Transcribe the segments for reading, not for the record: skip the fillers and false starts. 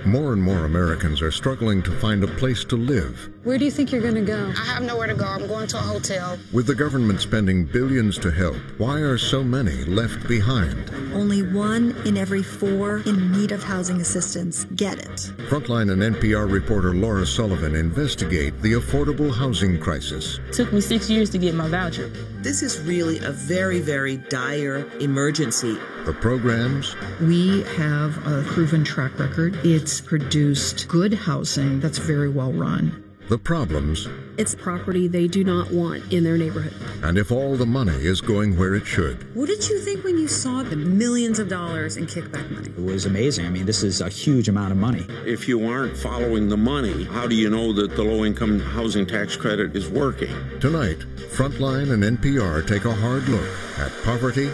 More and more Americans are struggling to find a place to live. Where do you think you're going to go? I have nowhere to go. I'm going to a hotel. With the government spending billions to help, why are so many left behind? Only 1 in every 4 in need of housing assistance get it. Frontline and NPR reporter Laura Sullivan investigate the affordable housing crisis. It took me 6 years to get my voucher. This is really a very, very dire emergency. The programs. We have a proven track record. It's produced good housing that's very well run. The problems. It's property they do not want in their neighborhood. And if all the money is going where it should. What did you think when you saw the millions of dollars in kickback money? It was amazing. I mean, this is a huge amount of money. If you aren't following the money, how do you know that the low-income housing tax credit is working? Tonight, Frontline and NPR take a hard look at poverty,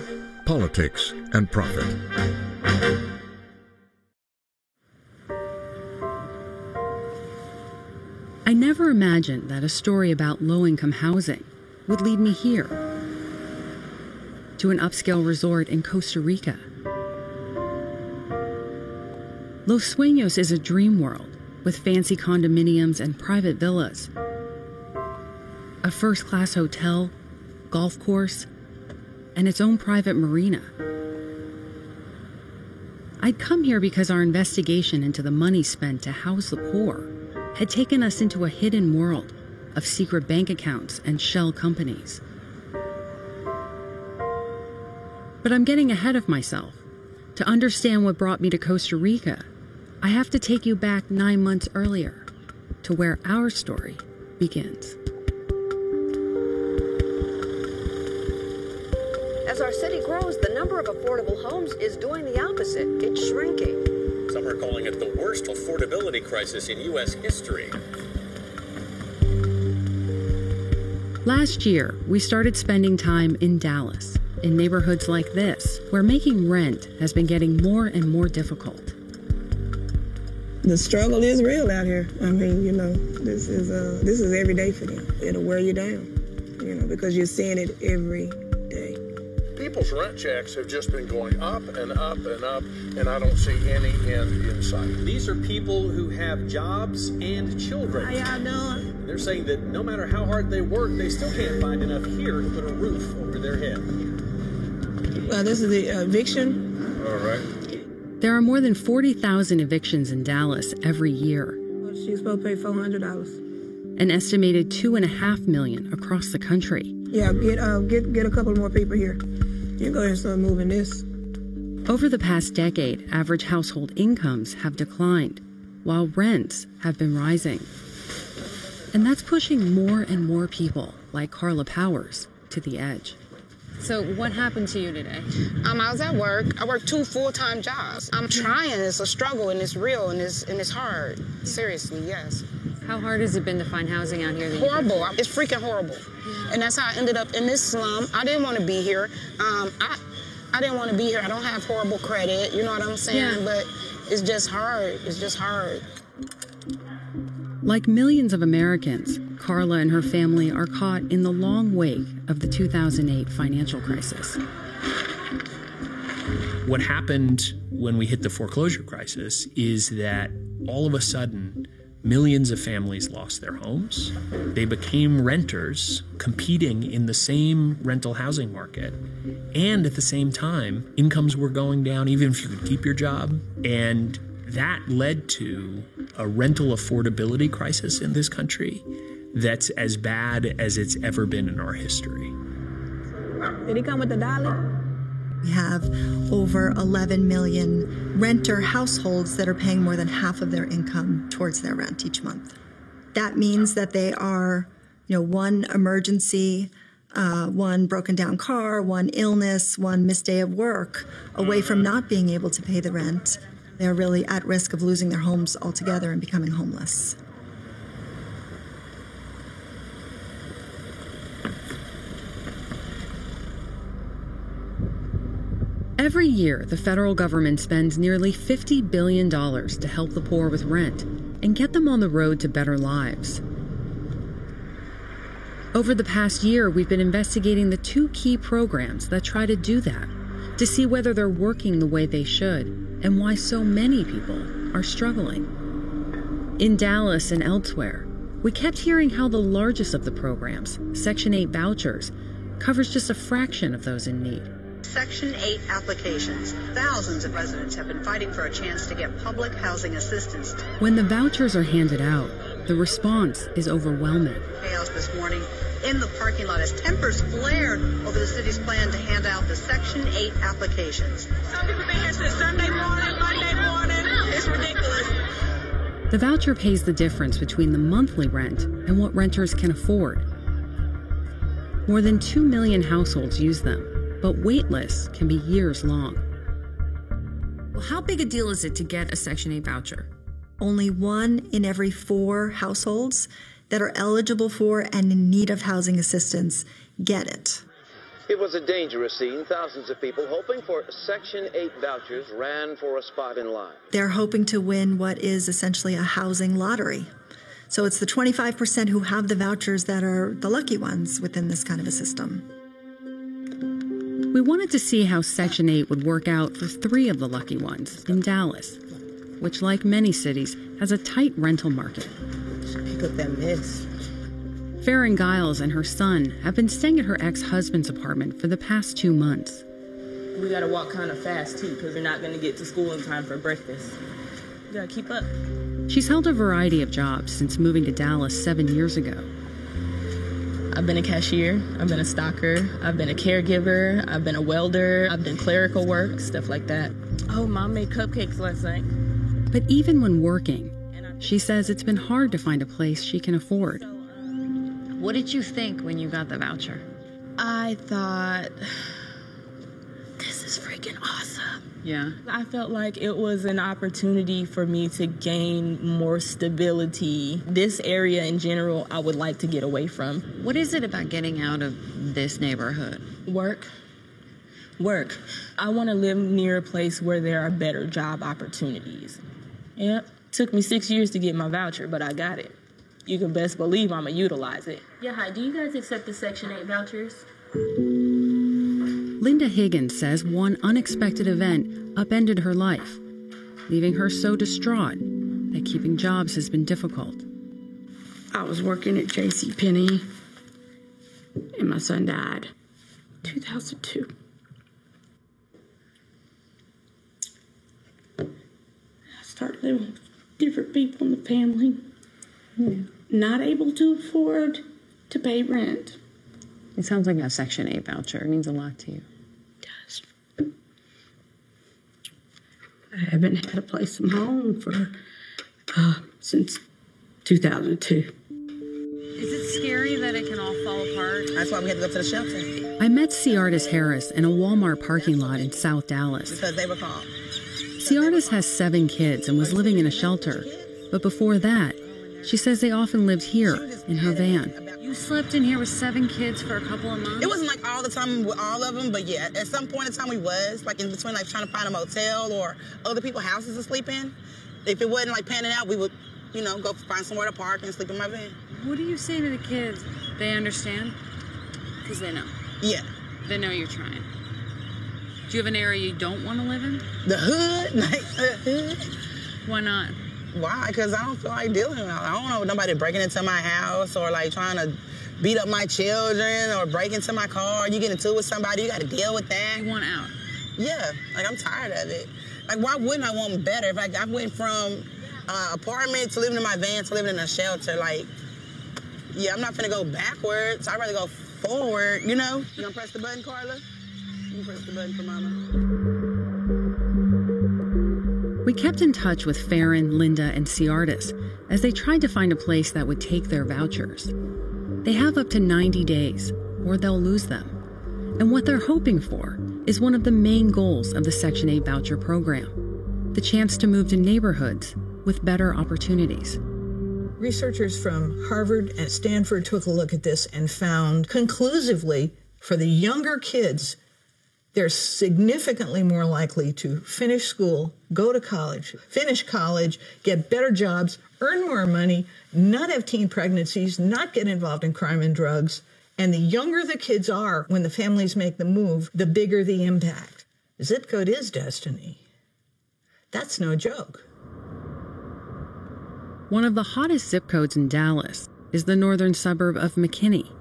politics, and profit. I never imagined that a story about low-income housing would lead me here, to an upscale resort in Costa Rica. Los Sueños is a dream world with fancy condominiums and private villas, a first-class hotel, golf course, and its own private marina. I'd come here because our investigation into the money spent to house the poor had taken us into a hidden world of secret bank accounts and shell companies. But I'm getting ahead of myself. To understand what brought me to Costa Rica, I have to take you back 9 months earlier to where our story begins. As our city grows, the number of affordable homes is doing the opposite. It's shrinking. Some are calling it the worst affordability crisis in U.S. history. Last year, we started spending time in Dallas, in neighborhoods like this, where making rent has been getting more and more difficult. The struggle is real out here. I mean, you know, this is every day for them. It'll wear you down, you know, because you're seeing it every day. People's rent checks have just been going up and up and up, and I don't see any end in sight. These are people who have jobs and children. How y'all doing? They're saying that no matter how hard they work, they still can't find enough here to put a roof over their head. This is the eviction. All right. There are more than 40,000 evictions in Dallas every year. She's supposed to pay $400. An estimated 2.5 million across the country. Yeah, get a couple more people here. You go ahead and start moving this. Over the past decade, average household incomes have declined, while rents have been rising. And that's pushing more and more people, like Carla Powers, to the edge. So what happened to you today? I was at work. I work 2 full-time jobs. I'm trying. It's a struggle, and it's real, and it's hard. Seriously, yes. How hard has it been to find housing out here? Horrible. It's freaking horrible. And that's how I ended up in this slum. I didn't want to be here. I didn't want to be here. I don't have horrible credit. You know what I'm saying? Yeah. But it's just hard. It's just hard. Like millions of Americans, Carla and her family are caught in the long wake of the 2008 financial crisis. What happened when we hit the foreclosure crisis is that all of a sudden, millions of families lost their homes. They became renters, competing in the same rental housing market. And at the same time, incomes were going down, even if you could keep your job. And that led to a rental affordability crisis in this country that's as bad as it's ever been in our history. Did he come with the dollar? We have over 11 million renter households that are paying more than half of their income towards their rent each month. That means that they are, one emergency, one broken down car, one illness, one missed day of work away from not being able to pay the rent. They're really at risk of losing their homes altogether and becoming homeless. Every year, the federal government spends nearly $50 billion to help the poor with rent and get them on the road to better lives. Over the past year, we've been investigating the 2 key programs that try to do that, to see whether they're working the way they should and why so many people are struggling. In Dallas and elsewhere, we kept hearing how the largest of the programs, Section 8 vouchers, covers just a fraction of those in need. Section 8 applications. Thousands of residents have been fighting for a chance to get public housing assistance. When the vouchers are handed out, the response is overwhelming. Chaos this morning in the parking lot as tempers flared over the city's plan to hand out the Section 8 applications. Some people have been here since Sunday morning, Monday morning. It's ridiculous. The voucher pays the difference between the monthly rent and what renters can afford. More than 2 million households use them, but wait lists can be years long. Well, how big a deal is it to get a Section 8 voucher? Only 1 in every 4 households that are eligible for and in need of housing assistance get it. It was a dangerous scene. Thousands of people hoping for Section 8 vouchers ran for a spot in line. They're hoping to win what is essentially a housing lottery. So it's the 25% who have the vouchers that are the lucky ones within this kind of a system. We wanted to see how Section 8 would work out for 3 of the lucky ones in Dallas, which, like many cities, has a tight rental market. Pick up that mess. Farron Giles and her son have been staying at her ex-husband's apartment for the past 2 months. We gotta walk kind of fast, too, because we're not gonna get to school in time for breakfast. We gotta keep up. She's held a variety of jobs since moving to Dallas 7 years ago. I've been a cashier, I've been a stocker, I've been a caregiver, I've been a welder, I've done clerical work, stuff like that. Oh, Mom made cupcakes last night. But even when working, she says it's been hard to find a place she can afford. What did you think when you got the voucher? I thought, this is freaking awesome. Yeah. I felt like it was an opportunity for me to gain more stability. This area in general, I would like to get away from. What is it about getting out of this neighborhood? Work. I want to live near a place where there are better job opportunities. Yep. Took me 6 years to get my voucher, but I got it. You can best believe I'm going to utilize it. Yeah, hi. Do you guys accept the Section 8 vouchers? Linda Higgins says one unexpected event upended her life, leaving her so distraught that keeping jobs has been difficult. I was working at JCPenney, and my son died. 2002. I started living with different people in the family. Not able to afford to pay rent. It sounds like a Section 8 voucher. It means a lot to you. It does. I haven't had a place of my own since 2002. Is it scary that it can all fall apart? That's why we had to go to the shelter. I met Ciartis Harris in a Walmart parking lot in South Dallas. Because they were called. Ciartis has 7 kids and was living in a shelter. But before that, she says they often lived here in her van. You slept in here with 7 kids for a couple of months? It wasn't like all the time with all of them, but yeah, at some point in time we was, like in between like trying to find a motel or other people's houses to sleep in. If it wasn't like panning out, we would, go find somewhere to park and sleep in my van. What do you say to the kids? They understand? Because they know. Yeah. They know you're trying. Do you have an area you don't want to live in? The hood? Like the hood? Why not? Why? Because I don't feel like dealing with it. I don't know nobody breaking into my house or like trying to beat up my children or break into my car. You get into it with somebody, you got to deal with that. You want out? Yeah, like I'm tired of it. Like why wouldn't I want better? If I went from apartment to living in my van to living in a shelter, like, yeah, I'm not gonna go backwards. I'd rather go forward, You gonna press the button, Carla? You press the button for Mama. We kept in touch with Farron, Linda, and Ciartis as they tried to find a place that would take their vouchers. They have up to 90 days, or they'll lose them. And what they're hoping for is one of the main goals of the Section 8 voucher program, the chance to move to neighborhoods with better opportunities. Researchers from Harvard and Stanford took a look at this and found conclusively for the younger kids, they're significantly more likely to finish school, go to college, finish college, get better jobs, earn more money, not have teen pregnancies, not get involved in crime and drugs. And the younger the kids are when the families make the move, the bigger the impact. Zip code is destiny. That's no joke. One of the hottest zip codes in Dallas is the northern suburb of McKinney.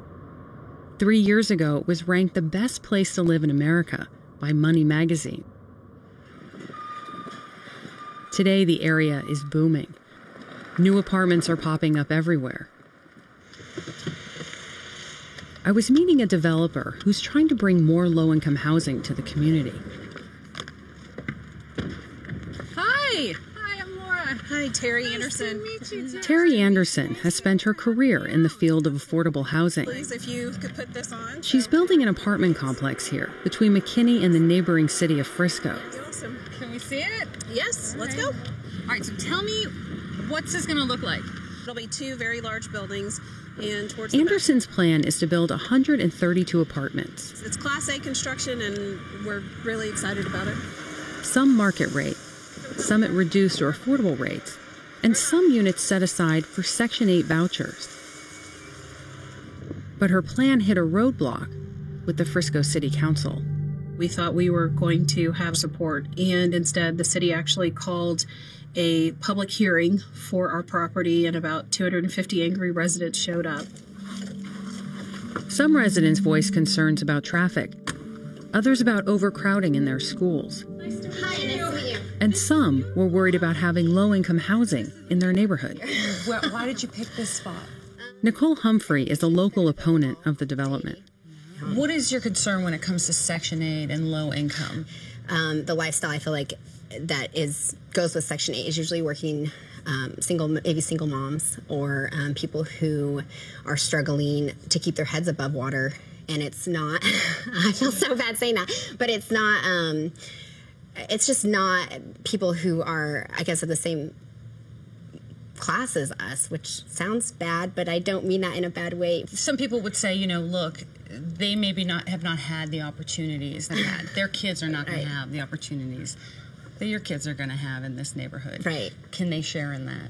3 years ago, it was ranked the best place to live in America by Money magazine. Today, the area is booming. New apartments are popping up everywhere. I was meeting a developer who's trying to bring more low-income housing to the community. Hi! Hi, I'm Laura. Hi, Terry Anderson. Nice to meet you. Terry Anderson has spent her career in the field of affordable housing. Please, if you could put this on. She's building an apartment complex here between McKinney and the neighboring city of Frisco. Awesome. Can we see it? Yes, let's go. All right, so tell me, what's this going to look like? It'll be 2 very large buildings, and towards Anderson's plan is to build 132 apartments. It's Class A construction, and we're really excited about it. Some market rate, some at reduced or affordable rates, and some units set aside for Section 8 vouchers. But her plan hit a roadblock with the Frisco City Council. We thought we were going to have support, and instead the city actually called a public hearing for our property, and about 250 angry residents showed up. Some residents voiced concerns about traffic, others about overcrowding in their schools. Hi, nice to meet you. And some were worried about having low-income housing in their neighborhood. Why did you pick this spot? Nicole Humphrey is a local opponent of the development. What is your concern when it comes to Section 8 and low income? The lifestyle, I feel like, that goes with Section 8 is usually working single moms or people who are struggling to keep their heads above water. And it's not, I feel so bad saying that, but it's not, it's just not people who are, I guess, of the same class as us, which sounds bad, but I don't mean that in a bad way. Some people would say, look, they maybe have not had the opportunities that their kids are not going to have the opportunities that your kids are going to have in this neighborhood. Right. Can they share in that?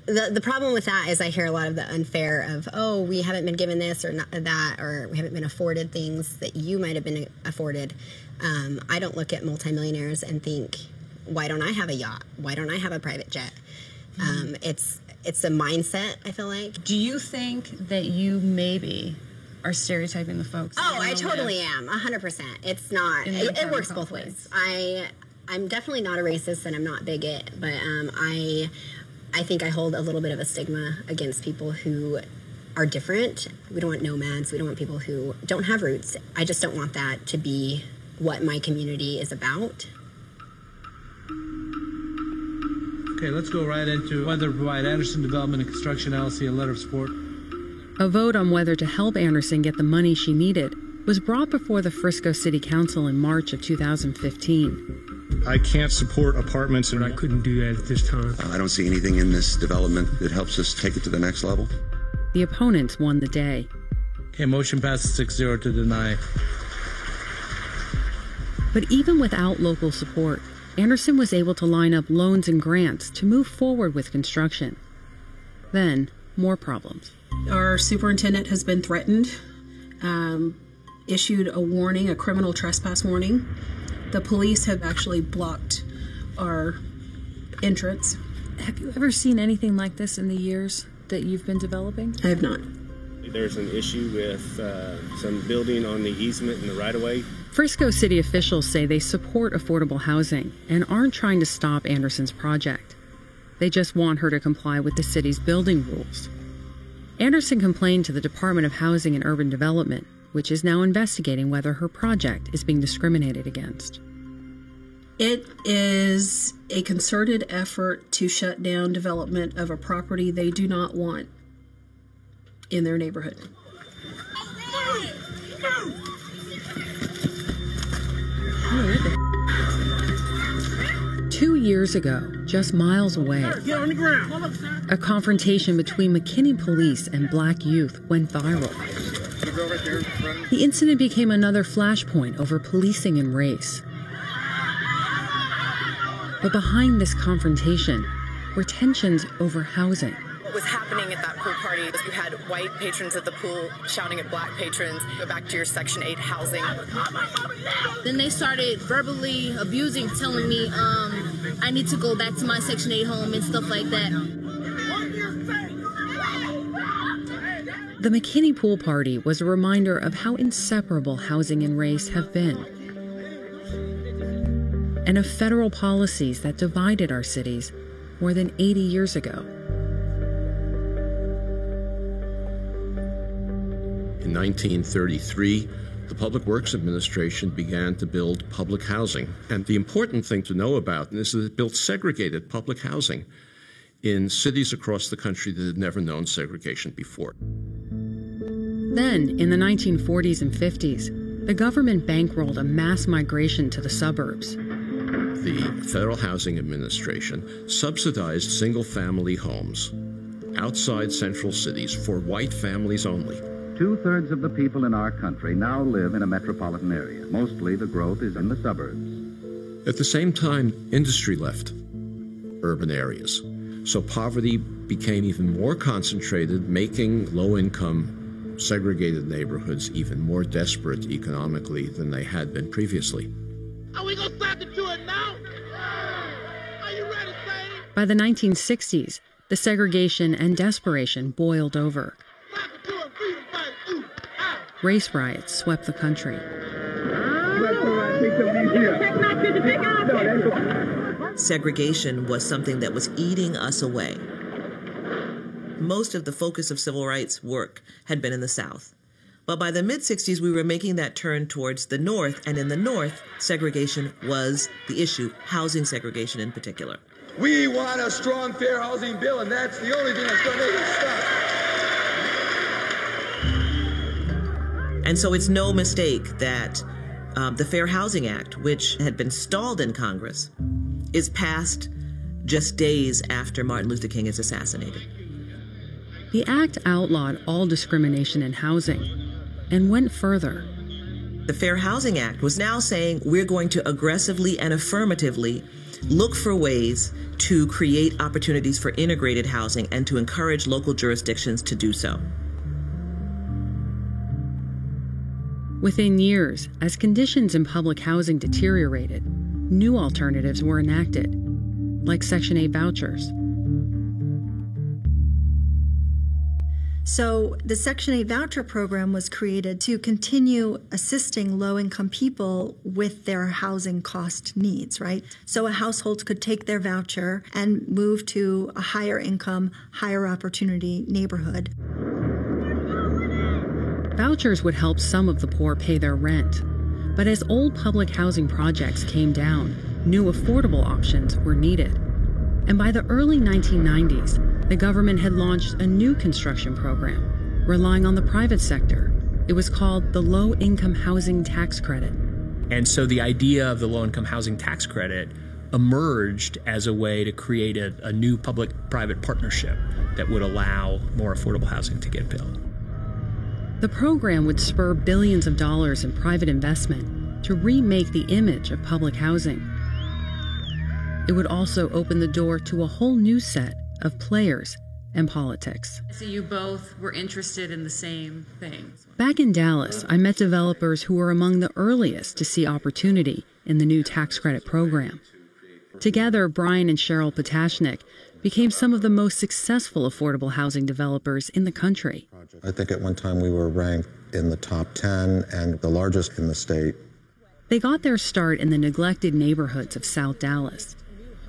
The problem with that is I hear a lot of the unfair of, oh, we haven't been given this or not that, or we haven't been afforded things that you might have been afforded. I don't look at multimillionaires and think, why don't I have a yacht? Why don't I have a private jet? It's a mindset, I feel like. Do you think that you maybe are stereotyping the folks? Oh, I totally am, 100%. It's not. It works both ways. I'm definitely not a racist and I'm not bigot, but I think I hold a little bit of a stigma against people who are different. We don't want nomads. We don't want people who don't have roots. I just don't want that to be what my community is about. Okay, let's go right into whether to provide Anderson Development and Construction LLC a letter of support. A vote on whether to help Anderson get the money she needed was brought before the Frisco City Council in March of 2015. I can't support apartments, and I couldn't do that at this time. I don't see anything in this development that helps us take it to the next level. The opponents won the day. Okay, motion passes 6-0 to deny. But even without local support, Anderson was able to line up loans and grants to move forward with construction. Then, more problems. Our superintendent has been threatened, issued a warning, a criminal trespass warning. The police have actually blocked our entrance. Have you ever seen anything like this in the years that you've been developing? I have not. There's an issue with some building on the easement in the right-of-way. Frisco city officials say they support affordable housing and aren't trying to stop Anderson's project. They just want her to comply with the city's building rules. Anderson complained to the Department of Housing and Urban Development, which is now investigating whether her project is being discriminated against. It is a concerted effort to shut down development of a property they do not want in their neighborhood. 2 years ago, just miles away, a confrontation between McKinney police and black youth went viral. The incident became another flashpoint over policing and race. But behind this confrontation were tensions over housing. What was happening at that pool party is you had white patrons at the pool shouting at black patrons, go back to your Section 8 housing. Then they started verbally abusing, telling me I need to go back to my Section 8 home and stuff like that. The McKinney Pool Party was a reminder of how inseparable housing and race have been, and of federal policies that divided our cities more than 80 years ago. In 1933, the Public Works Administration began to build public housing. And the important thing to know about this is it built segregated public housing in cities across the country that had never known segregation before. Then, in the 1940s and 50s, the government bankrolled a mass migration to the suburbs. The Federal Housing Administration subsidized single-family homes outside central cities for white families only. 2/3 of the people in our country now live in a metropolitan area. Mostly the growth is in the suburbs. At the same time, industry left urban areas. So poverty became even more concentrated, making low-income, segregated neighborhoods even more desperate economically than they had been previously. Are we gonna start to do it now? Are you ready, Sam? By the 1960s, the segregation and desperation boiled over. Race riots swept the country. Segregation was something that was eating us away. Most of the focus of civil rights work had been in the South. But by the mid-60s, we were making that turn towards the North, and in the North, segregation was the issue, housing segregation in particular. We want a strong, fair housing bill, and that's the only thing that's going to make it stop. And so it's no mistake that the Fair Housing Act, which had been stalled in Congress, is passed just days after Martin Luther King is assassinated. The act outlawed all discrimination in housing and went further. The Fair Housing Act was now saying we're going to aggressively and affirmatively look for ways to create opportunities for integrated housing and to encourage local jurisdictions to do so. Within years, as conditions in public housing deteriorated, new alternatives were enacted, like Section 8 vouchers. So the Section 8 voucher program was created to continue assisting low-income people with their housing cost needs, right? So a household could take their voucher and move to a higher income, higher opportunity neighborhood. Vouchers would help some of the poor pay their rent. But as old public housing projects came down, new affordable options were needed. And by the early 1990s, the government had launched a new construction program, relying on the private sector. It was called the Low-Income Housing Tax Credit. And so the idea of the Low-Income Housing Tax Credit emerged as a way to create a new public-private partnership that would allow more affordable housing to get built. The program would spur billions of dollars in private investment to remake the image of public housing. It would also open the door to a whole new set of players and politics. So you both were interested in the same things. Back in Dallas, I met developers who were among the earliest to see opportunity in the new tax credit program. Together, Brian and Cheryl Potashnik became some of the most successful affordable housing developers in the country. I think at one time we were ranked in the top 10 and the largest in the state. They got their start in the neglected neighborhoods of South Dallas,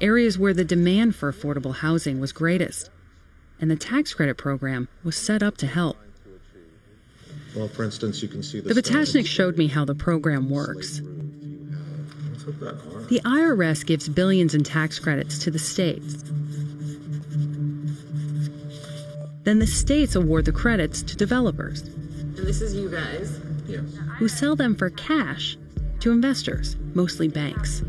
areas where the demand for affordable housing was greatest, and the tax credit program was set up to help. Well, for instance, you can see the Potashnik showed me how the program works. The IRS gives billions in tax credits to the states. Then the states award the credits to developers. And this is you guys. Yes. Who sell them for cash to investors, mostly banks.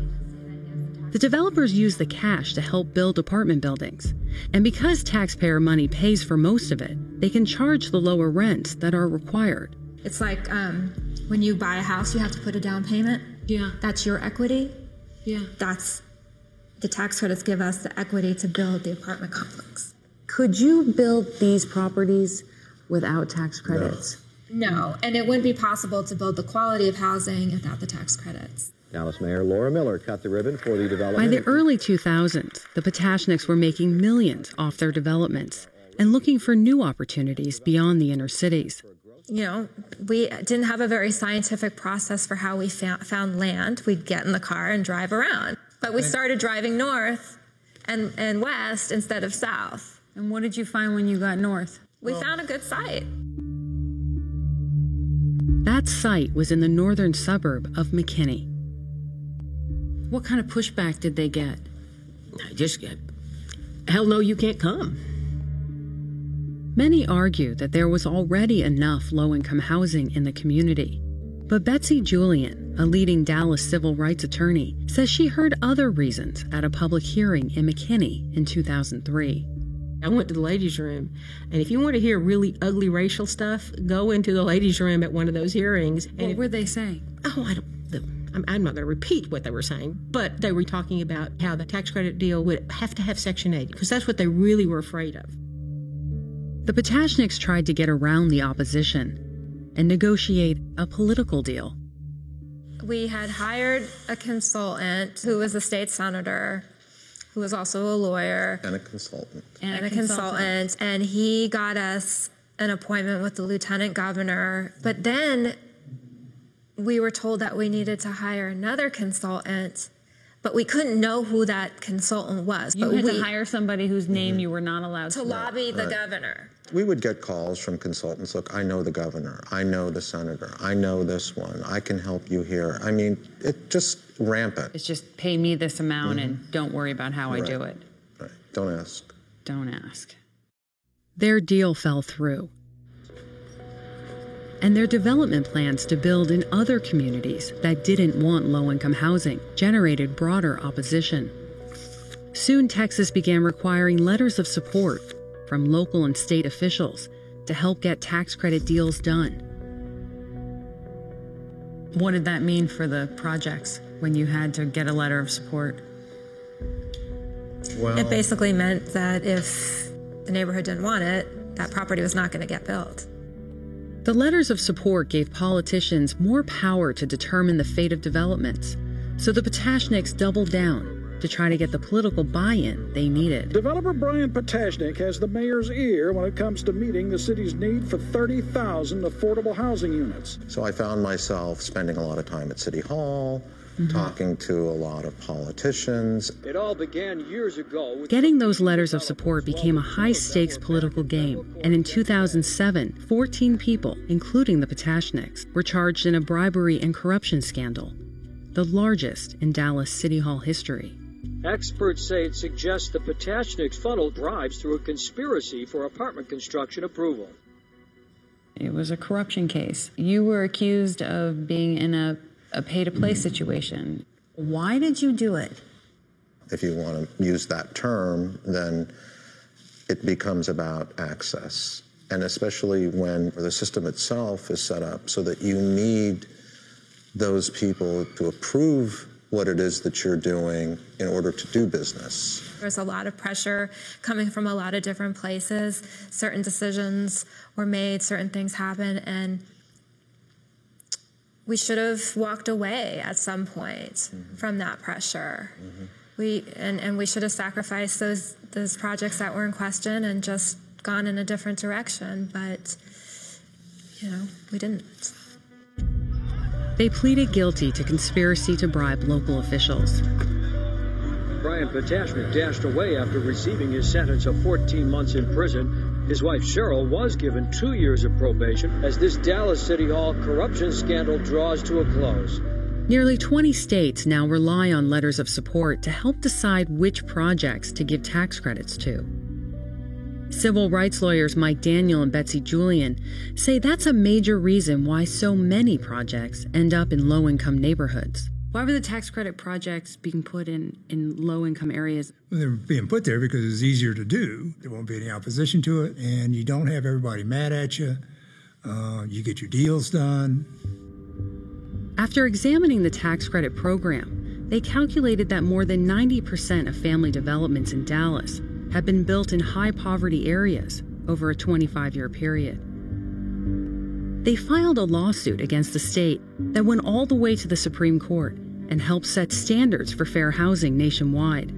The developers use the cash to help build apartment buildings. And because taxpayer money pays for most of it, they can charge the lower rents that are required. It's like when you buy a house, you have to put a down payment. Yeah. That's your equity. Yeah. That's the tax credits give us the equity to build the apartment complex. Could you build these properties without tax credits? No, and it wouldn't be possible to build the quality of housing without the tax credits. Dallas Mayor Laura Miller cut the ribbon for the development. By the early 2000s, the Potashniks were making millions off their developments and looking for new opportunities beyond the inner cities. You know, we didn't have a very scientific process for how we found land. We'd get in the car and drive around. But we started driving north and west instead of south. And what did you find when you got north? We found a good site. That site was in the northern suburb of McKinney. What kind of pushback did they get? Hell no, you can't come. Many argue that there was already enough low-income housing in the community. But Betsy Julian, a leading Dallas civil rights attorney, says she heard other reasons at a public hearing in McKinney in 2003. I went to the ladies' room, and if you want to hear really ugly racial stuff, go into the ladies' room at one of those hearings. What were they saying? I'm not going to repeat what they were saying, but they were talking about how the tax credit deal would have to have Section 8, because that's what they really were afraid of. The Potashniks tried to get around the opposition and negotiate a political deal. We had hired a consultant who was a state senator, who was also a lawyer. And a consultant. And he got us an appointment with the lieutenant governor. But then we were told that we needed to hire another consultant, but we couldn't know who that consultant was. You had to hire somebody whose name you were not allowed to lobby the governor. We would get calls from consultants. Look, I know the governor. I know the senator. I know this one. I can help you here. I mean, it just rampant. It's just pay me this amount and don't worry about how I do it. Right. Don't ask. Don't ask. Their deal fell through. And their development plans to build in other communities that didn't want low-income housing generated broader opposition. Soon, Texas began requiring letters of support from local and state officials to help get tax credit deals done. What did that mean for the projects when you had to get a letter of support? Well, it basically meant that if the neighborhood didn't want it, that property was not going to get built. The letters of support gave politicians more power to determine the fate of developments, so the Potashniks doubled down to try to get the political buy-in they needed. Developer Brian Potashnik has the mayor's ear when it comes to meeting the city's need for 30,000 affordable housing units. So I found myself spending a lot of time at City Hall, talking to a lot of politicians. It all began years ago. Getting those letters of support became a high-stakes political game, and in 2007, 14 people, including the Potashniks, were charged in a bribery and corruption scandal, the largest in Dallas City Hall history. Experts say it suggests the Potashniks funneled bribes through a conspiracy for apartment construction approval. It was a corruption case. You were accused of being in a pay-to-play situation. Why did you do it? If you want to use that term, then it becomes about access. And especially when the system itself is set up so that you need those people to approve what it is that you're doing in order to do business. There's a lot of pressure coming from a lot of different places. Certain decisions were made, certain things happened, and we should have walked away at some point from that pressure. We should have sacrificed those projects that were in question and just gone in a different direction, but we didn't. They pleaded guilty to conspiracy to bribe local officials. Brian Potashnik dashed away after receiving his sentence of 14 months in prison. His wife Cheryl was given 2 years of probation as this Dallas City Hall corruption scandal draws to a close. Nearly 20 states now rely on letters of support to help decide which projects to give tax credits to. Civil rights lawyers Mike Daniel and Betsy Julian say that's a major reason why so many projects end up in low-income neighborhoods. Why were the tax credit projects being put in low-income areas? Well, they're being put there because it's easier to do. There won't be any opposition to it, and you don't have everybody mad at you. You get your deals done. After examining the tax credit program, they calculated that more than 90% of family developments in Dallas have been built in high-poverty areas over a 25-year period. They filed a lawsuit against the state that went all the way to the Supreme Court and helped set standards for fair housing nationwide.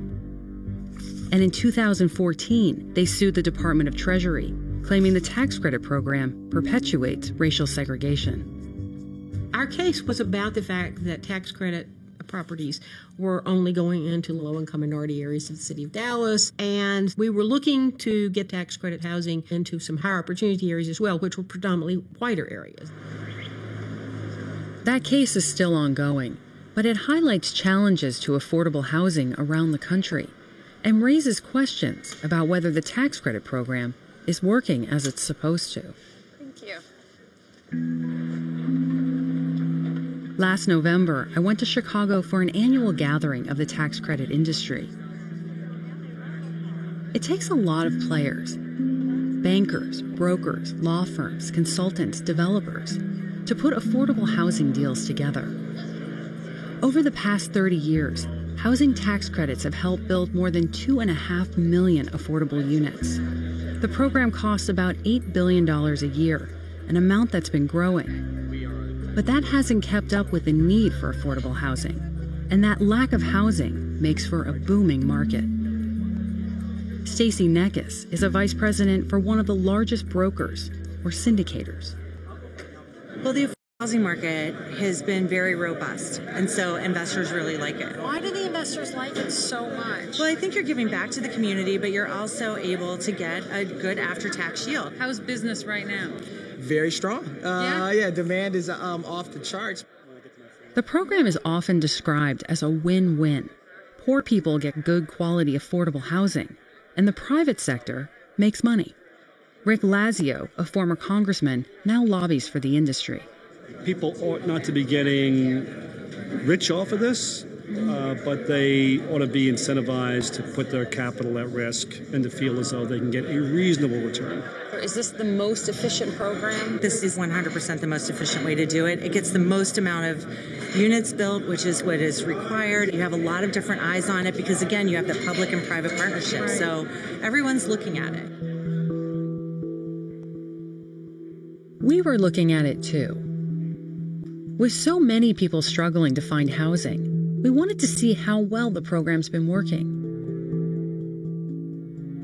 And in 2014, they sued the Department of Treasury, claiming the tax credit program perpetuates racial segregation. Our case was about the fact that tax credit properties were only going into low-income minority areas of the city of Dallas, and we were looking to get tax credit housing into some higher opportunity areas as well, which were predominantly whiter areas. That case is still ongoing, but it highlights challenges to affordable housing around the country and raises questions about whether the tax credit program is working as it's supposed to. Thank you. Last November, I went to Chicago for an annual gathering of the tax credit industry. It takes a lot of players, bankers, brokers, law firms, consultants, developers, to put affordable housing deals together. Over the past 30 years, housing tax credits have helped build more than 2.5 million affordable units. The program costs about $8 billion a year, an amount that's been growing. But that hasn't kept up with the need for affordable housing, and that lack of housing makes for a booming market. Stacy Neckes is a vice president for one of the largest brokers, or syndicators. Well, the housing market has been very robust, and so investors really like it. Why do the investors like it so much? Well, I think you're giving back to the community, but you're also able to get a good after-tax yield. How's business right now? Very strong. Yeah, demand is off the charts. The program is often described as a win-win. Poor people get good quality affordable housing, and the private sector makes money. Rick Lazio, a former congressman, now lobbies for the industry. People ought not to be getting rich off of this, but they ought to be incentivized to put their capital at risk and to feel as though they can get a reasonable return. Is this the most efficient program? This is 100% the most efficient way to do it. It gets the most amount of units built, which is what is required. You have a lot of different eyes on it because, again, you have the public and private partnerships, so everyone's looking at it. We were looking at it too. With so many people struggling to find housing, we wanted to see how well the program's been working.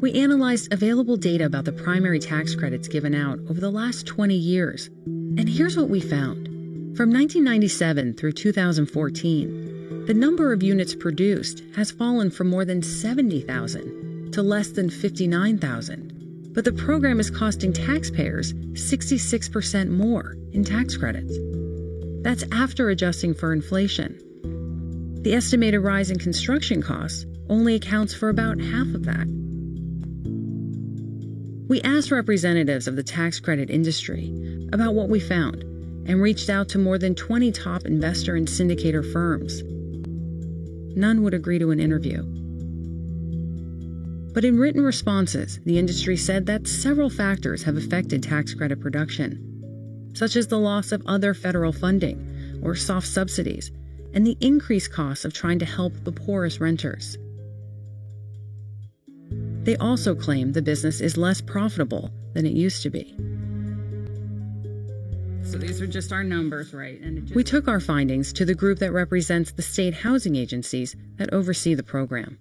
We analyzed available data about the primary tax credits given out over the last 20 years, and here's what we found. From 1997 through 2014, the number of units produced has fallen from more than 70,000 to less than 59,000, but the program is costing taxpayers 66% more in tax credits. That's after adjusting for inflation. The estimated rise in construction costs only accounts for about half of that. We asked representatives of the tax credit industry about what we found and reached out to more than 20 top investor and syndicator firms. None would agree to an interview. But in written responses, the industry said that several factors have affected tax credit production, such as the loss of other federal funding or soft subsidies and the increased costs of trying to help the poorest renters. They also claim the business is less profitable than it used to be. So these are just our numbers, right? And we took our findings to the group that represents the state housing agencies that oversee the program.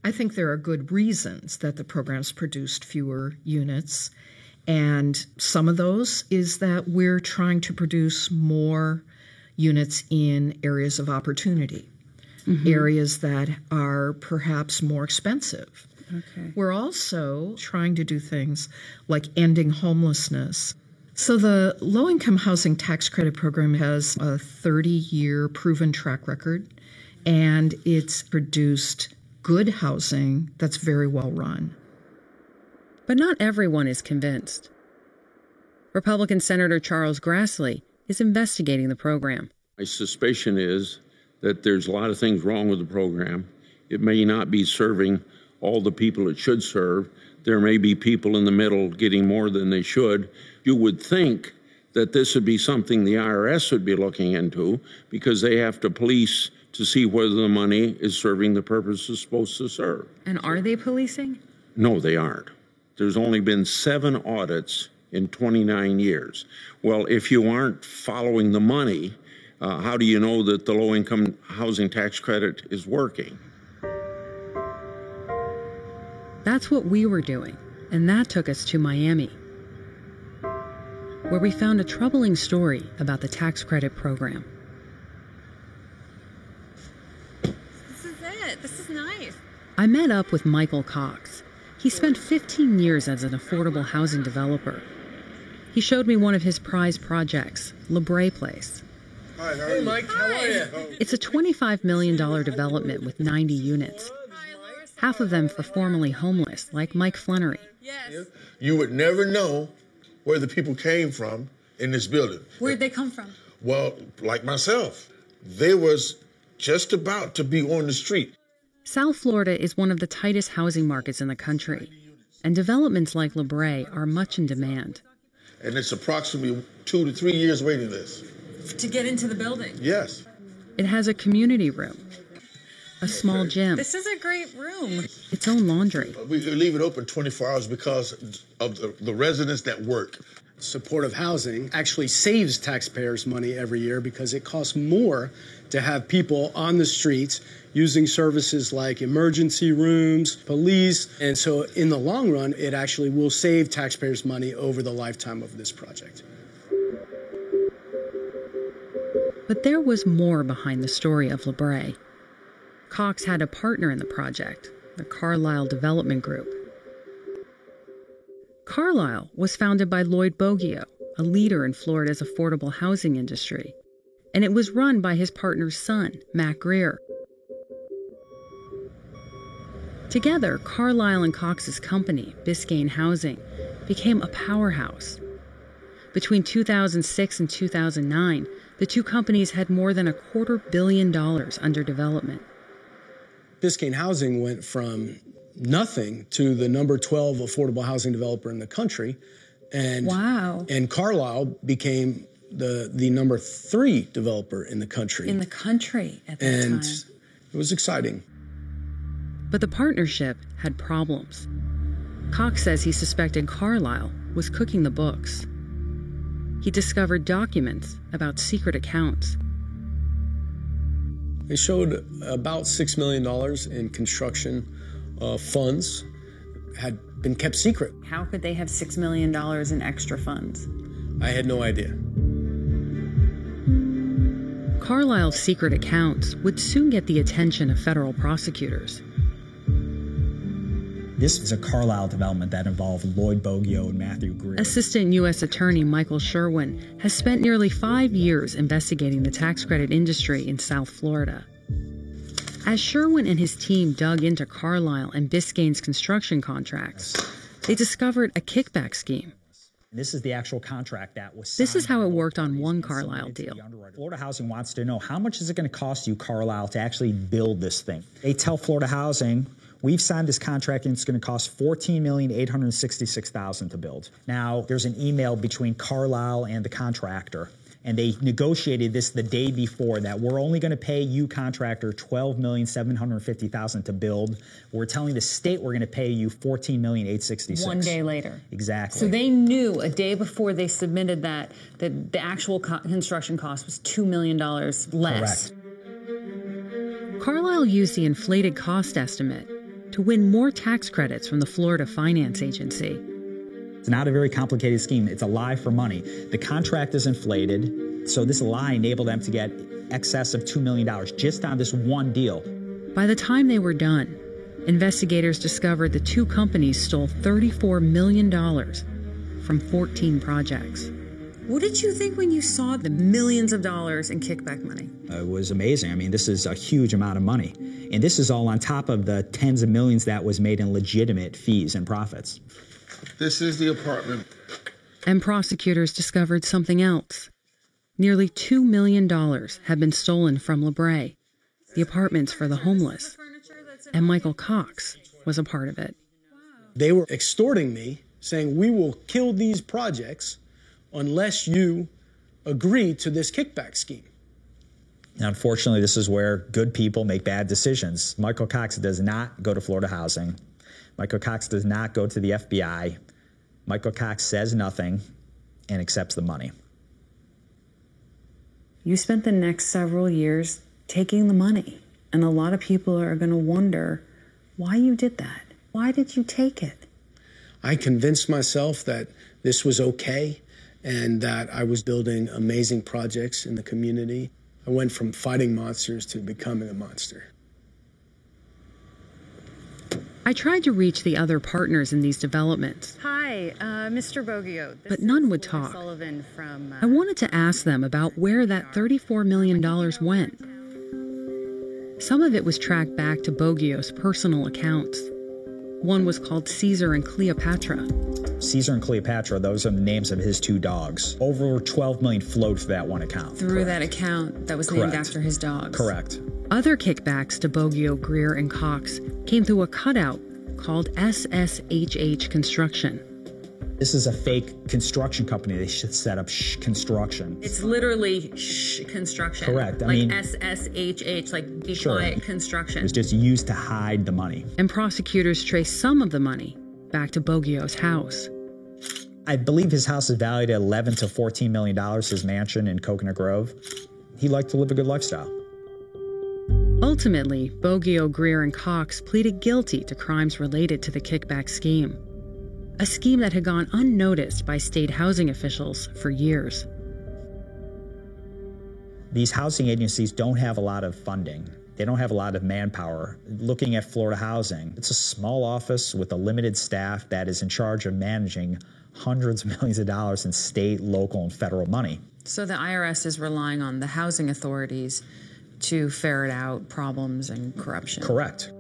I think there are good reasons that the program's produced fewer units, and some of those is that we're trying to produce more units in areas of opportunity, areas that are perhaps more expensive. Okay. We're also trying to do things like ending homelessness. So the Low-Income Housing Tax Credit Program has a 30-year proven track record, and it's produced good housing that's very well run. But not everyone is convinced. Republican Senator Charles Grassley is investigating the program. My suspicion is that there's a lot of things wrong with the program. It may not be serving all the people it should serve. There may be people in the middle getting more than they should. You would think that this would be something the IRS would be looking into because they have to police to see whether the money is serving the purpose it's supposed to serve. And are they policing? No, they aren't. There's only been 7 audits in 29 years. Well, if you aren't following the money, How do you know that the low-income housing tax credit is working? That's what we were doing, and that took us to Miami, where we found a troubling story about the tax credit program. This is it. This is nice. I met up with Michael Cox. He spent 15 years as an affordable housing developer. He showed me one of his prize projects, LeBray Place. Hi, how are you? Mike, how are you? It's a $25 million development with 90 units, half of them for formerly homeless, like Mike Flannery. Yes. You would never know where the people came from in this building. Where'd they come from? Well, like myself, they was just about to be on the street. South Florida is one of the tightest housing markets in the country, and developments like LeBray are much in demand. And it's approximately 2 to 3 years waiting list. To get into the building? Yes. It has a community room, a small gym, This is a great room. its own laundry. We leave it open 24 hours because of the residents that work. Supportive housing actually saves taxpayers money every year because it costs more to have people on the streets using services like emergency rooms, police, and so in the long run, it actually will save taxpayers money over the lifetime of this project. But there was more behind the story of LeBray. Cox had a partner in the project, the Carlyle Development Group. Carlyle was founded by Lloyd Boggio, a leader in Florida's affordable housing industry, and it was run by his partner's son, Matt Greer. Together, Carlyle and Cox's company, Biscayne Housing, became a powerhouse. Between 2006 and 2009, the two companies had more than $250 million under development. Biscayne Housing went from nothing to the number 12 affordable housing developer in the country. And, wow. And Carlyle became the number 3 developer in the country. In the country at that time. And it was exciting. But the partnership had problems. Cox says he suspected Carlyle was cooking the books. He discovered documents about secret accounts. They showed about $6 million in construction funds had been kept secret. How could they have $6 million in extra funds? I had no idea. Carlyle's secret accounts would soon get the attention of federal prosecutors. This is a Carlyle development that involved Lloyd Boggio and Matthew Greer. Assistant U.S. Attorney Michael Sherwin has spent nearly 5 years investigating the tax credit industry in South Florida. As Sherwin and his team dug into Carlyle and Biscayne's construction contracts, they discovered a kickback scheme. This is the actual contract that was signed. This is how it worked on one Carlyle deal. Florida Housing wants to know, how much is it going to cost you, Carlyle, to actually build this thing? They tell Florida Housing, we've signed this contract and it's going to cost $14,866,000 to build. Now, there's an email between Carlyle and the contractor, and they negotiated this the day before that we're only going to pay you, contractor, $12,750,000 to build. We're telling the state we're going to pay you $14,866,000. 1 day later. Exactly. So they knew a day before they submitted that the actual construction cost was $2 million less. Correct. Carlyle used the inflated cost estimate to win more tax credits from the Florida Finance Agency. It's not a very complicated scheme. It's a lie for money. The contract is inflated, so this lie enabled them to get excess of $2 million just on this one deal. By the time they were done, investigators discovered the two companies stole $34 million from 14 projects. What did you think when you saw the millions of dollars in kickback money? It was amazing. I mean, this is a huge amount of money. And this is all on top of the tens of millions that was made in legitimate fees and profits. This is the apartment. And prosecutors discovered something else. Nearly $2 million had been stolen from LeBray, the apartments for the homeless. And Michael Cox was a part of it. They were extorting me, saying, we will kill these projects unless you agree to this kickback scheme. Now, unfortunately, this is where good people make bad decisions. Michael Cox does not go to Florida Housing. Michael Cox does not go to the FBI. Michael Cox says nothing and accepts the money. You spent the next several years taking the money. And a lot of people are going to wonder why you did that. Why did you take it? I convinced myself that this was okay and that I was building amazing projects in the community. I went from fighting monsters to becoming a monster. I tried to reach the other partners in these developments, Hi, Mr. Boggio. but none would talk. Sullivan from. I wanted to ask them about where that $34 million went. Some of it was tracked back to Boggio's personal accounts. One was called Caesar and Cleopatra. Caesar and Cleopatra, those are the names of his two dogs. Over 12 million flowed through that one account. Through that account that was named after his dogs. Correct. Other kickbacks to Boggio, Greer, and Cox came through a cutout called SSHH Construction. This is a fake construction company. They should set up construction. It's literally construction. Correct. I like mean, SSHH, like be sure. quiet construction. It was just used to hide the money. And prosecutors traced some of the money back to Boggio's house. I believe his house is valued at $11 to $14 million, his mansion in Coconut Grove. He liked to live a good lifestyle. Ultimately, Boggio, Greer, and Cox pleaded guilty to crimes related to the kickback scheme, a scheme that had gone unnoticed by state housing officials for years. These housing agencies don't have a lot of funding. They don't have a lot of manpower. Looking at Florida Housing, it's a small office with a limited staff that is in charge of managing hundreds of millions of dollars in state, local, and federal money. So the IRS is relying on the housing authorities to ferret out problems and corruption. Correct.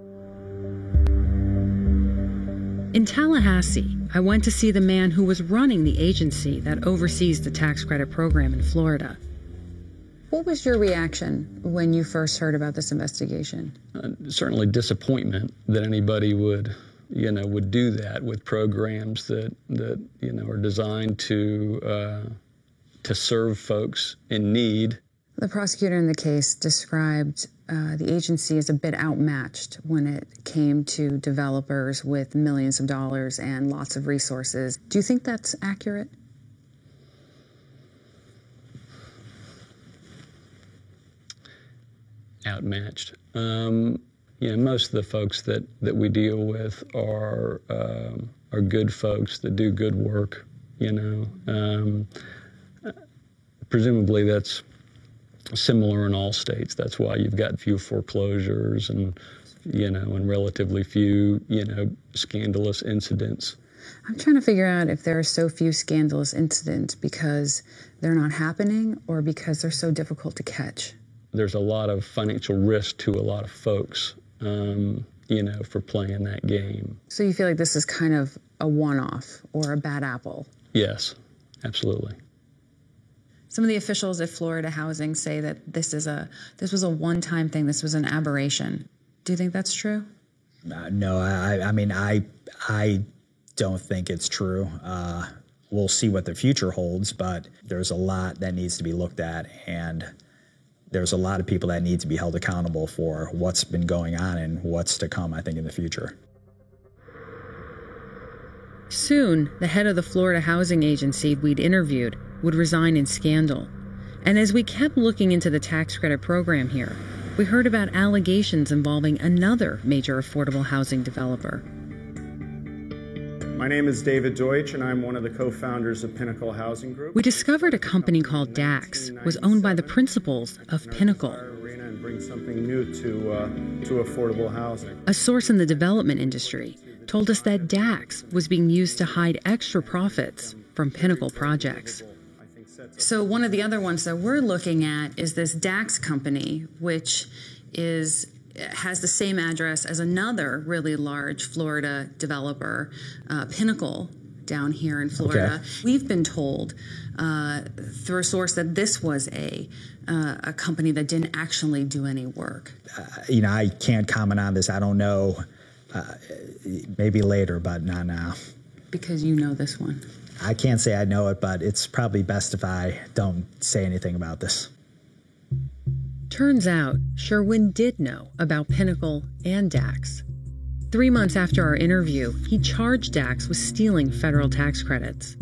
In Tallahassee, I went to see the man who was running the agency that oversees the tax credit program in Florida. What was your reaction when you first heard about this investigation? Certainly disappointment that anybody would do that with programs that are designed to serve folks in need. The prosecutor in the case described the agency as a bit outmatched when it came to developers with millions of dollars and lots of resources. Do you think that's accurate? Outmatched. Most of the folks that we deal with are good folks that do good work. Presumably that's similar in all states. That's why you've got few foreclosures and relatively few scandalous incidents. I'm trying to figure out if there are so few scandalous incidents because they're not happening or because they're so difficult to catch. There's a lot of financial risk to a lot of folks, for playing that game. So you feel like this is kind of a one-off or a bad apple? Yes, absolutely. Some of the officials at Florida Housing say that this was a one-time thing. This was an aberration. Do you think that's true? No, I don't think it's true. We'll see what the future holds, but there's a lot that needs to be looked at, and there's a lot of people that need to be held accountable for what's been going on and what's to come, I think, in the future. Soon, the head of the Florida Housing Agency we'd interviewed would resign in scandal. And as we kept looking into the tax credit program here, we heard about allegations involving another major affordable housing developer. My name is David Deutsch, and I'm one of the co-founders of Pinnacle Housing Group. We discovered a company called DAX was owned by the principals of Pinnacle. And bring something new to affordable housing. A source in the development industry told us that DAX was being used to hide extra profits from Pinnacle projects. So one of the other ones that we're looking at is this DAX company, which has the same address as another really large Florida developer, Pinnacle, down here in Florida. Okay. We've been told through a source that this was a company that didn't actually do any work. I can't comment on this. I don't know. Maybe later, but not now. Because you know this one. I can't say I know it, but it's probably best if I don't say anything about this. Turns out Sherwin did know about Pinnacle and DAX. 3 months after our interview, he charged DAX with stealing federal tax credits.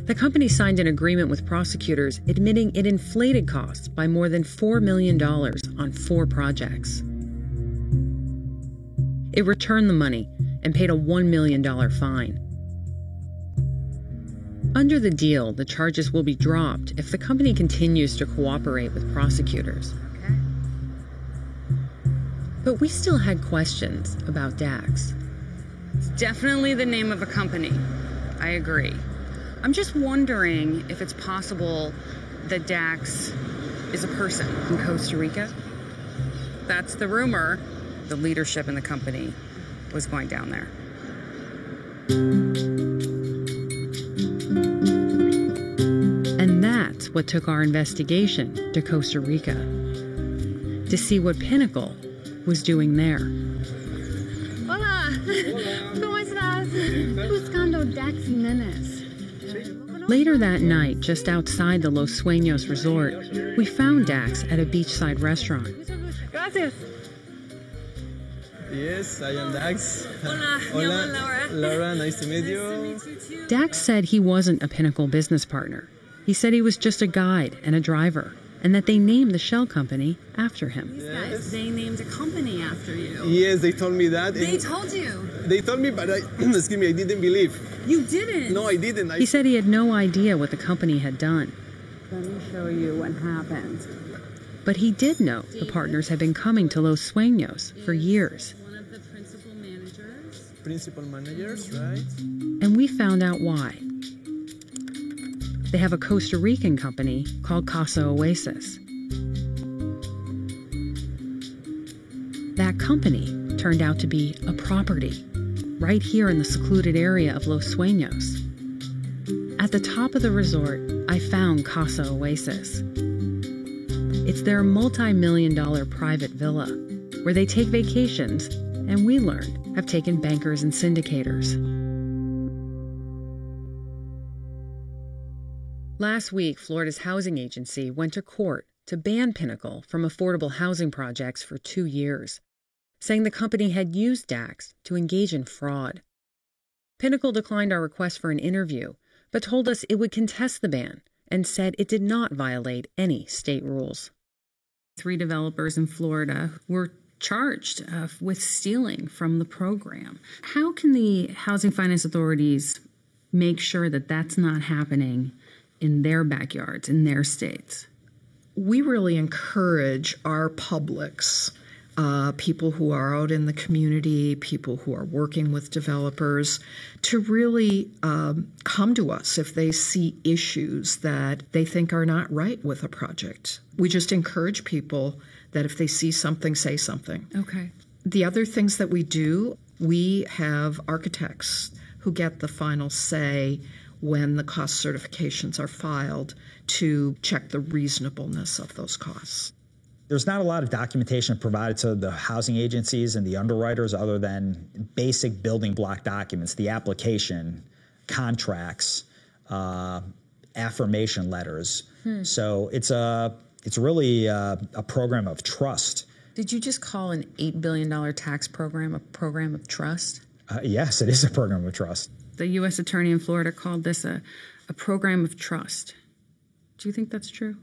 The company signed an agreement with prosecutors admitting it inflated costs by more than $4 million on 4 projects. It returned the money and paid a $1 million fine. Under the deal, the charges will be dropped if the company continues to cooperate with prosecutors. Okay. But we still had questions about Dax. It's definitely the name of a company. I agree. I'm just wondering if it's possible that Dax is a person in Costa Rica. That's the rumor. The leadership in the company was going down there. And that's what took our investigation to Costa Rica, to see what Pinnacle was doing there. Hola, ¿cómo estás? Buscando Dax Jimenez. Later that night, just outside the Los Sueños resort, we found Dax at a beachside restaurant. Gracias. Yes, I am Dax. Hola, Hola, Laura. Laura, nice to meet you. Dax said he wasn't a Pinnacle business partner. He said he was just a guide and a driver, and that they named the shell company after him. These guys, they named a company after you. Yes, they told me that. They told you. They told me, but excuse me, I didn't believe. You didn't? No, I didn't. He said he had no idea what the company had done. Let me show you what happened. But he did know the partners had been coming to Los Sueños for years. One of the principal managers. Principal managers, right? And we found out why. They have a Costa Rican company called Casa Oasis. That company turned out to be a property right here in the secluded area of Los Sueños. At the top of the resort, I found Casa Oasis. It's their multi-million-dollar private villa where they take vacations, and we learned have taken bankers and syndicators. Last week, Florida's housing agency went to court to ban Pinnacle from affordable housing projects for 2 years, saying the company had used Dax to engage in fraud. Pinnacle declined our request for an interview, but told us it would contest the ban and said it did not violate any state rules. 3 developers in Florida were charged with stealing from the program. How can the housing finance authorities make sure that that's not happening in their backyards, in their states? We really encourage our publics, people who are out in the community, people who are working with developers, to really come to us if they see issues that they think are not right with a project. We just encourage people that if they see something, say something. Okay. The other things that we do, we have architects who get the final say when the cost certifications are filed to check the reasonableness of those costs. There's not a lot of documentation provided to the housing agencies and the underwriters other than basic building block documents, the application, contracts, affirmation letters. So it's really a program of trust. Did you just call an $8 billion tax program a program of trust? Yes, it is a program of trust. The U.S. attorney in Florida called this a program of trust. Do you think that's true?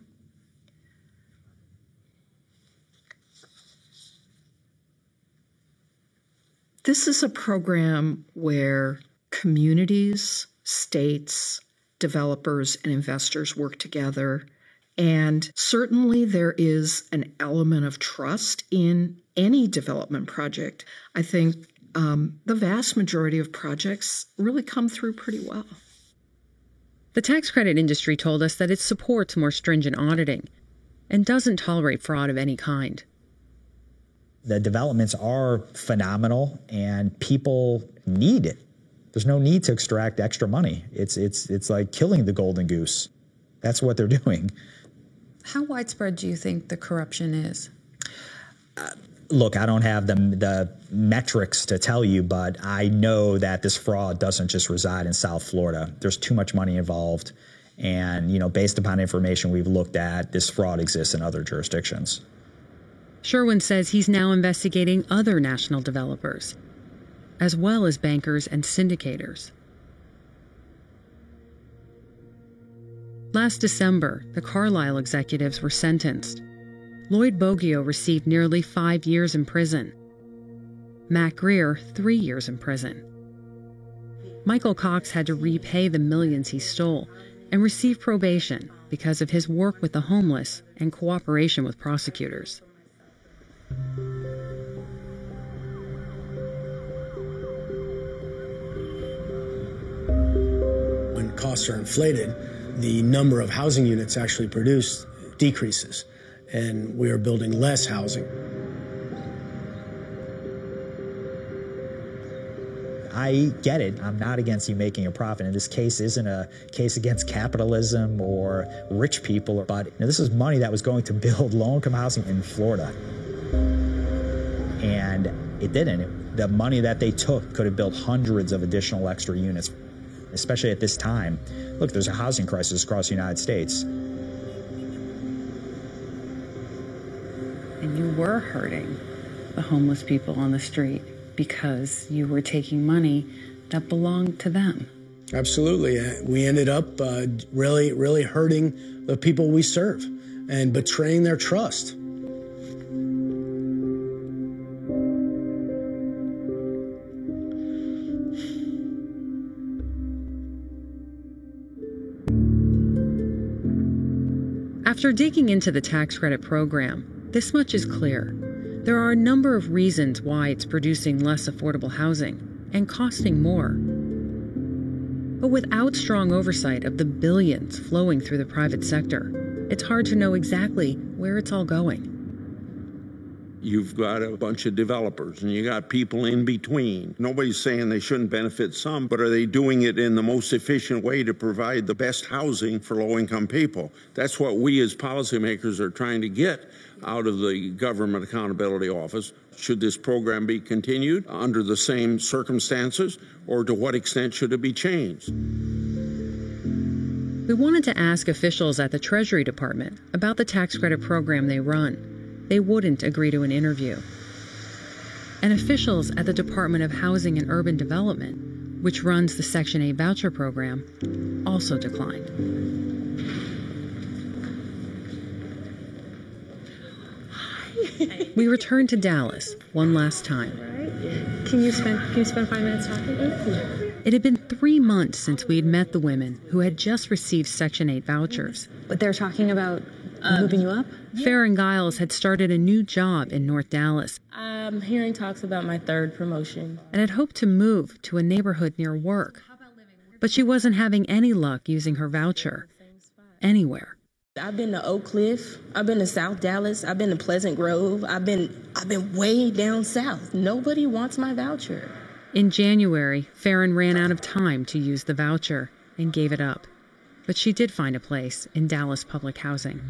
This is a program where communities, states, developers, and investors work together. And certainly there is an element of trust in any development project. I think the vast majority of projects really come through pretty well. The tax credit industry told us that it supports more stringent auditing and doesn't tolerate fraud of any kind. The developments are phenomenal, and people need it. There's no need to extract extra money. It's like killing the golden goose. That's what they're doing. How widespread do you think the corruption is? Look, I don't have the metrics to tell you, but I know that this fraud doesn't just reside in South Florida. There's too much money involved. And, based upon information we've looked at, this fraud exists in other jurisdictions. Sherwin says he's now investigating other national developers, as well as bankers and syndicators. Last December, the Carlyle executives were sentenced. Lloyd Boggio received nearly 5 years in prison. Matt Greer, 3 years in prison. Michael Cox had to repay the millions he stole and receive probation because of his work with the homeless and cooperation with prosecutors. When costs are inflated, the number of housing units actually produced decreases, and we are building less housing. I get it. I'm not against you making a profit. And this case isn't a case against capitalism or rich people, but this is money that was going to build low-income housing in Florida. And it didn't. The money that they took could have built hundreds of additional extra units, especially at this time. Look, there's a housing crisis across the United States. And you were hurting the homeless people on the street because you were taking money that belonged to them. Absolutely. We ended up really hurting the people we serve and betraying their trust. After digging into the tax credit program, this much is clear. There are a number of reasons why it's producing less affordable housing and costing more. But without strong oversight of the billions flowing through the private sector, it's hard to know exactly where it's all going. You've got a bunch of developers and you got people in between. Nobody's saying they shouldn't benefit some, but are they doing it in the most efficient way to provide the best housing for low-income people? That's what we as policymakers are trying to get out of the Government Accountability Office. Should this program be continued under the same circumstances, or to what extent should it be changed? We wanted to ask officials at the Treasury Department about the tax credit program they run. They wouldn't agree to an interview. And officials at the Department of Housing and Urban Development, which runs the Section 8 voucher program, also declined. We returned to Dallas one last time. Can you spend 5 minutes talking? It had been 3 months since we'd met the women who had just received Section 8 vouchers. But they're talking about moving you up? Farron Giles had started a new job in North Dallas. I'm hearing talks about my 3rd promotion. And had hoped to move to a neighborhood near work. But she wasn't having any luck using her voucher anywhere. I've been to Oak Cliff. I've been to South Dallas. I've been to Pleasant Grove. I've been way down south. Nobody wants my voucher. In January, Farron ran out of time to use the voucher and gave it up. But she did find a place in Dallas public housing.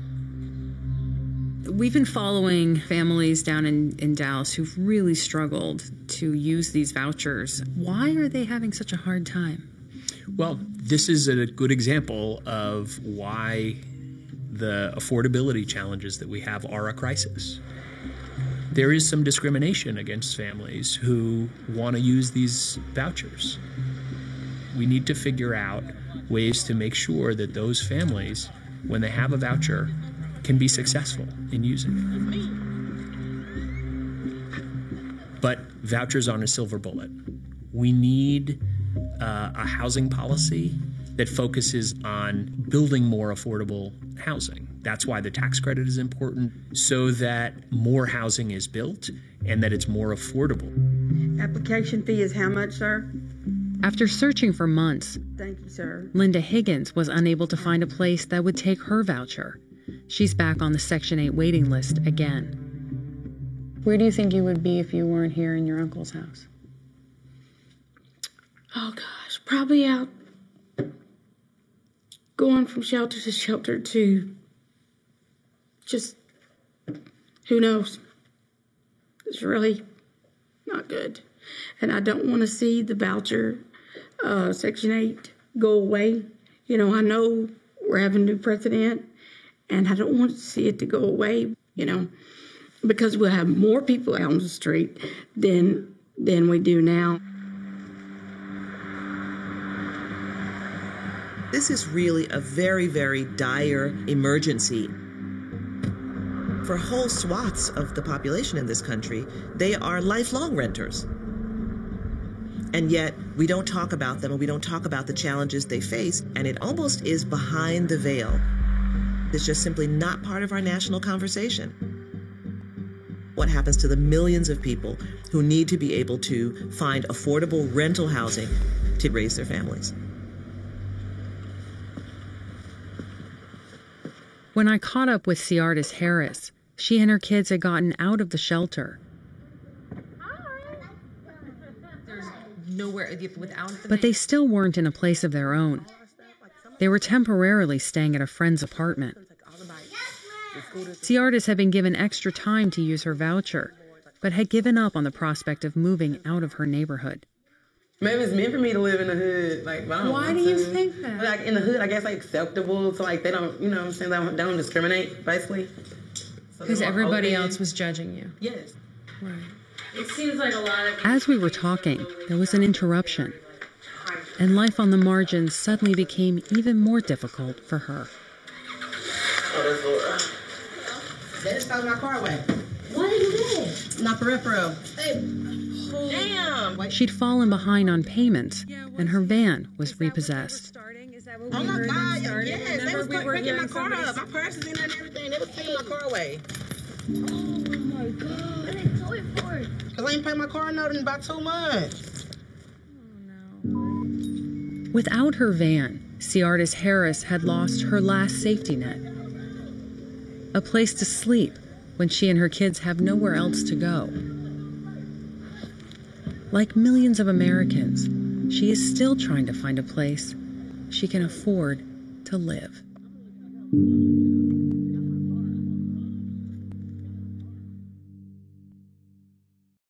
We've been following families down in Dallas who've really struggled to use these vouchers. Why are they having such a hard time? Well, this is a good example of why the affordability challenges that we have are a crisis. There is some discrimination against families who want to use these vouchers. We need to figure out ways to make sure that those families, when they have a voucher, can be successful in using it. But vouchers aren't a silver bullet. We need a housing policy that focuses on building more affordable housing. That's why the tax credit is important, so that more housing is built and that it's more affordable. Application fee is how much, sir? After searching for months, thank you, sir, Linda Higgins was unable to find a place that would take her voucher. She's back on the Section 8 waiting list again. Where do you think you would be if you weren't here in your uncle's house? Oh, gosh, probably out going from shelter to shelter to just, who knows? It's really not good. And I don't want to see the voucher, Section 8, go away. You know, I know we're having a new president, and I don't want to see it to go away, you know, because we'll have more people out on the street than we do now. This is really a very, very dire emergency. For whole swaths of the population in this country, they are lifelong renters. And yet, we don't talk about them, and we don't talk about the challenges they face, and it almost is behind the veil. It's just simply not part of our national conversation. What happens to the millions of people who need to be able to find affordable rental housing to raise their families? When I caught up with Ciardis Harris, she and her kids had gotten out of the shelter. Nowhere without But they still weren't in a place of their own. They were temporarily staying at a friend's apartment. Ciardis had been given extra time to use her voucher, but had given up on the prospect of moving out of her neighborhood. Maybe it's meant for me to live in the hood. Like, but I don't Why want do you to. think that? Like, in the hood, I guess, like, acceptable. So, like, they don't, you know what I'm saying? They don't discriminate, basically. Because everybody else was judging you. Yes. Right. It seems like a lot of... As we were talking, there was an interruption, and life on the margins suddenly became even more difficult for her. They just stole my car away. Why did you do it? Not for real. Damn. She'd fallen behind on payments, and her van was repossessed. Oh my God, yes. They was picking my car up. My purse is in there and everything. They was taking my car away. Oh my God. What did they tow it for? Because I ain't paid my car note in about 2 months. Without her van, Ciardis Harris had lost her last safety net. A place to sleep when she and her kids have nowhere else to go. Like millions of Americans, she is still trying to find a place she can afford to live.